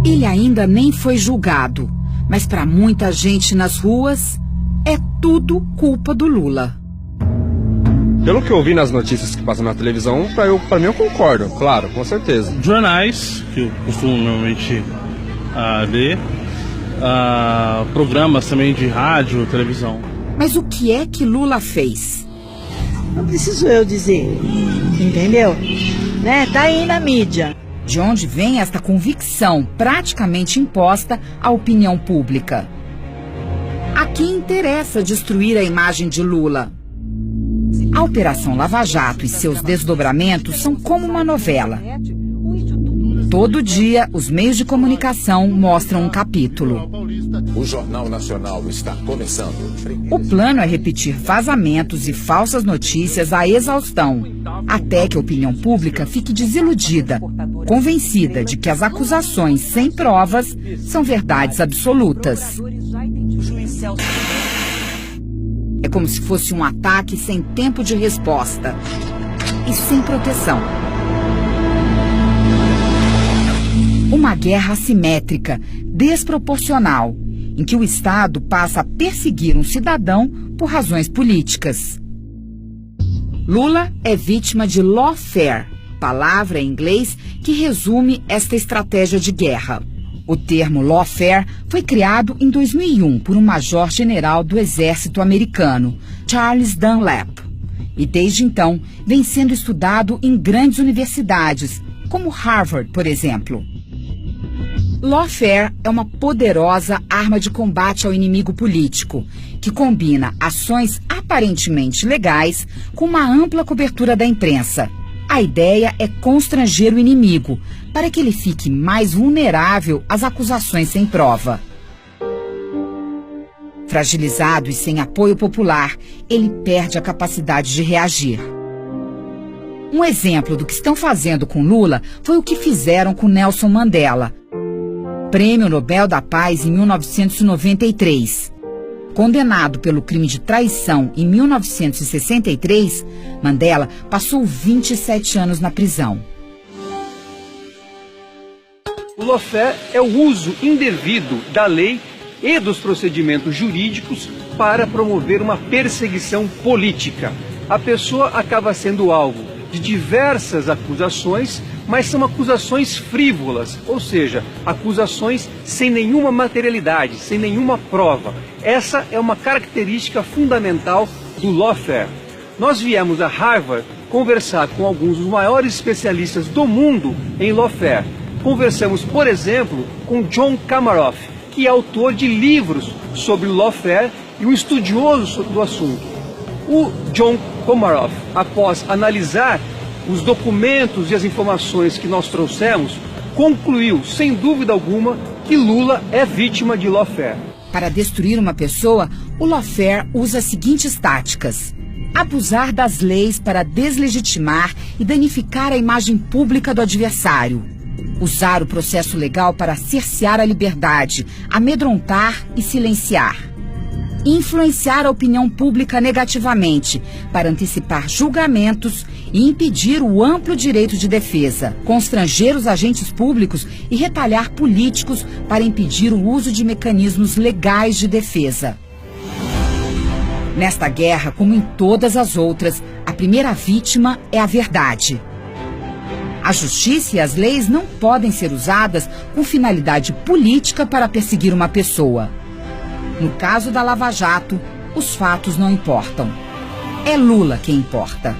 Ele ainda nem foi julgado, mas para muita gente nas ruas, é tudo culpa do Lula. Pelo que eu vi nas notícias que passam na televisão, pra mim eu concordo, claro, com certeza. Jornais, que eu costumo normalmente ler, programas também de rádio, televisão. Mas o que é que Lula fez? Não preciso eu dizer, entendeu? Né? Tá aí na mídia. De onde vem esta convicção praticamente imposta à opinião pública? A quem interessa destruir a imagem de Lula? A Operação Lava Jato e seus desdobramentos são como uma novela. Todo dia, os meios de comunicação mostram um capítulo. O Jornal Nacional está começando. O plano é repetir vazamentos e falsas notícias à exaustão, até que a opinião pública fique desiludida, convencida de que as acusações sem provas são verdades absolutas. É como se fosse um ataque sem tempo de resposta e sem proteção. Uma guerra assimétrica, desproporcional, em que o Estado passa a perseguir um cidadão por razões políticas. Lula é vítima de lawfare, palavra em inglês que resume esta estratégia de guerra. O termo lawfare foi criado em 2001 por um major-general do Exército americano, Charles Dunlap, e desde então vem sendo estudado em grandes universidades, como Harvard, por exemplo. Lawfare é uma poderosa arma de combate ao inimigo político, que combina ações aparentemente legais com uma ampla cobertura da imprensa. A ideia é constranger o inimigo, para que ele fique mais vulnerável às acusações sem prova. Fragilizado e sem apoio popular, ele perde a capacidade de reagir. Um exemplo do que estão fazendo com Lula foi o que fizeram com Nelson Mandela, Prêmio Nobel da Paz em 1993. Condenado pelo crime de traição em 1963, Mandela passou 27 anos na prisão. O lawfare é o uso indevido da lei e dos procedimentos jurídicos para promover uma perseguição política. A pessoa acaba sendo alvo de diversas acusações, mas são acusações frívolas, ou seja, acusações sem nenhuma materialidade, sem nenhuma prova. Essa é uma característica fundamental do lawfare. Nós viemos a Harvard conversar com alguns dos maiores especialistas do mundo em lawfare. Conversamos, por exemplo, com John Comaroff, que é autor de livros sobre lawfare e um estudioso do assunto. O John Comaroff, após analisar os documentos e as informações que nós trouxemos, concluiu, sem dúvida alguma, que Lula é vítima de lawfare. Para destruir uma pessoa, o lawfare usa as seguintes táticas: abusar das leis para deslegitimar e danificar a imagem pública do adversário, usar o processo legal para cercear a liberdade, amedrontar e silenciar, influenciar a opinião pública negativamente para antecipar julgamentos e impedir o amplo direito de defesa, constranger os agentes públicos e retalhar políticos para impedir o uso de mecanismos legais de defesa. Nesta guerra, como em todas as outras, a primeira vítima é a verdade. A justiça e as leis não podem ser usadas com finalidade política para perseguir uma pessoa. No caso da Lava Jato, os fatos não importam. É Lula quem importa.